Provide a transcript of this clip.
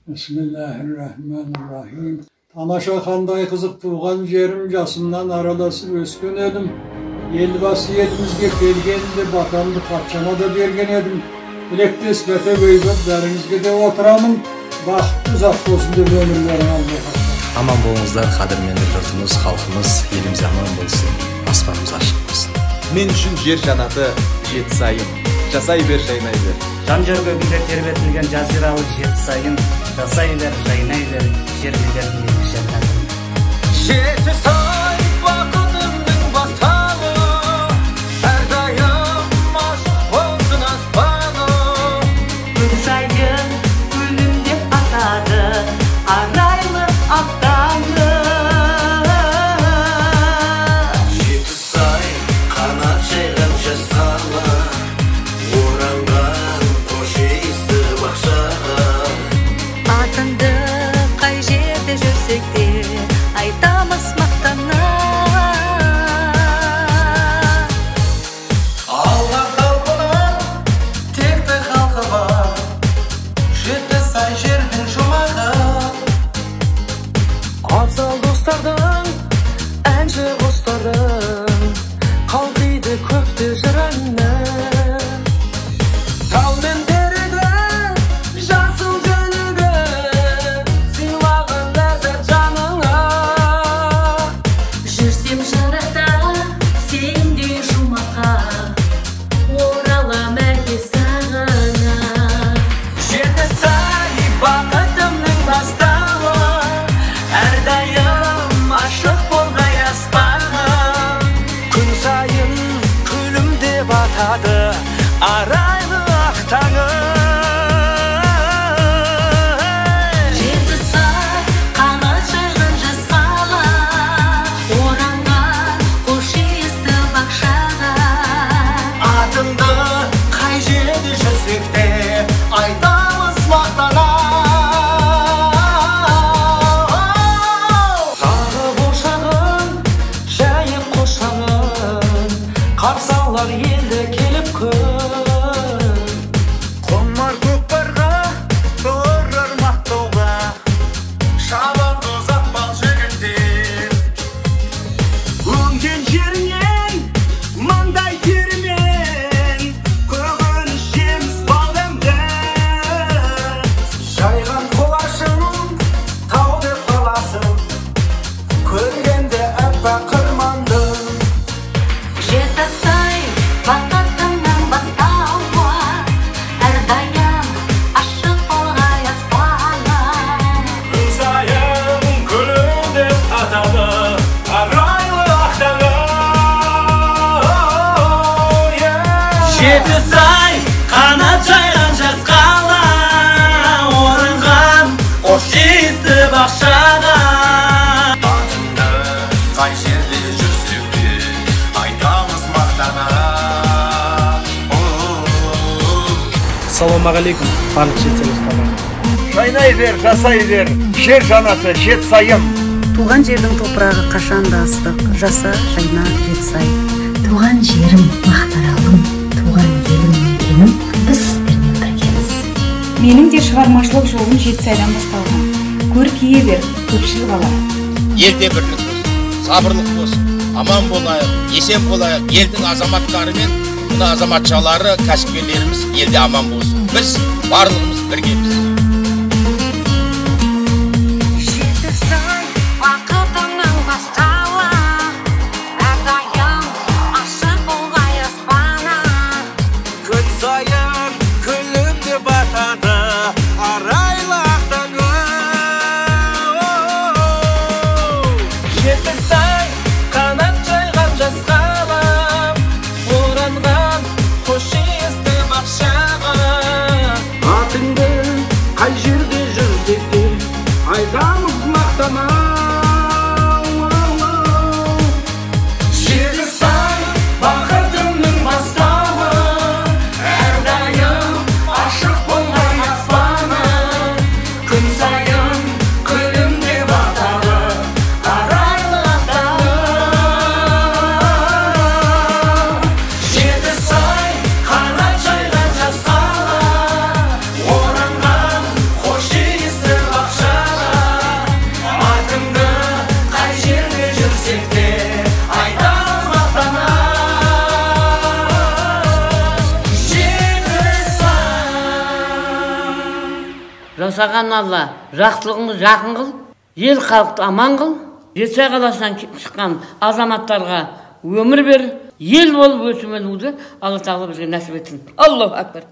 Bismillahirrahmanirrahim. Tamaşa qanday qiziq tuğan jerim jasımdan aralasıp ösken edim. Elbası yetimizge kelgende batamdı patçana da bergen edim. Bilekte ispete göybet derinizge de oturamın. Baxtlı uzak olsun deb ömürlerini almaya. Aman boğunuzlar, qadırmenli yurtumuz, xalqımız, elimiz aman bolsun, asmanımız aşık olsun. Men üçün jer janаты жеті сайын. Жасай бер, жайнай бер. Жан жөргөгүндө тербетилген жазиралы жеті сайын. Жасай бер, жайнай бер, жер бедерин жанатын. Жеті сай бақытымның бастауы, әрдайым ашық болсын аспаны. Күн сайын гүлім деп атады, арайлы ақтаңы. Жеті сай қанат жайған жас қала, оранған қош иісті бақшаға. Атыңды қай жерде жүрсек те, айтамыз мақтана. Алға қалпынан текті халқы бар, жеті сай жердің жұмағы. Абзал достардың, әнші қостардың, қалқиды көпті жыраны. Тау мен терегі, жасыл жөнігі, сыйлаған ләззат жаныңа. Жүрсем жарата, сендей жұмаққа, оралам әлі сағына. Жеті сай бақытымның бастауы, әрдайым ашық болғай аспаны. Күн сайын күлім деп атады, арайлы ақ таңы. Жеті сай қанат жайған жас қала, оранған қош иісті бақшаға. Атыңды қай жерде жүрсек те, айтамыз мақтана. Тағы бошағын, жайып қошағын, қарсы алар елді келіп күн. Қонар көкпарға, тұрар мақтауға, шабанды ұзатпал жігіттер. Өнген жерінен, маңдай терімен, көкөніс жеміс балымды. Жайған қолашың, тау деп қаласың, көргенде әппақ қырманды. Жеті сай бақытымның бастауы, әрдайым ашық болғай аспаны. Күн сайын күлім деп атады, арайлы ақ таңы. Жеті сай қанат жайған жас қала, оранған қош иісті бақшаға. Атыңды қай жерде жүрсек те, айтамыз мақтана. Ассалаумағалейкум, барлық жетселестарым. Жайнай бер, жасай бер, жер жанаты жеті сайын. Туған жердің топырағы қашанда ыстық, жаса, жайна, жетсай. Туған жерім мақтаралым, туған елім мекенім, біз сіздермен біргеміз. Менің де шығармашылық жолым жетісайдан басталған. Көркейе бер, көпшіл қала. Елде бірлік болсын, сабырлық болсын, аман болайық, есен болайық, елдің азаматтары мен мына азаматшалары, кәсіпкерлеріміз елде аман болсын. Біз барлығымыз біргеміз. Жеті сай бақытымның бастауы, әрдайым ашық болғай аспаны. Күн сайын күлім деп атады, арайлы ақ таңы. Жеті сай қанат жайған жас қала, оранған қош иісті бақшаға. Атыңды қай жерде жүрсек те, айтамыз мақтана. Жеті сай бақытымның бастауы, әрдайым ашық болғай аспаны. Күн сайын күлім деп атады, арайлы ақ таңы. Жеті сай қанат жайған жас қала, оранған қош иісті жасаған Алла жақсылығыңды жақын қыл, ел халықты аман қыл, Жетісай қаласынан шыққан азаматтарға өмір бер, ел болып өсіп өнуді Алла тағала бізге нәсіп етсін. Аллаху акбар.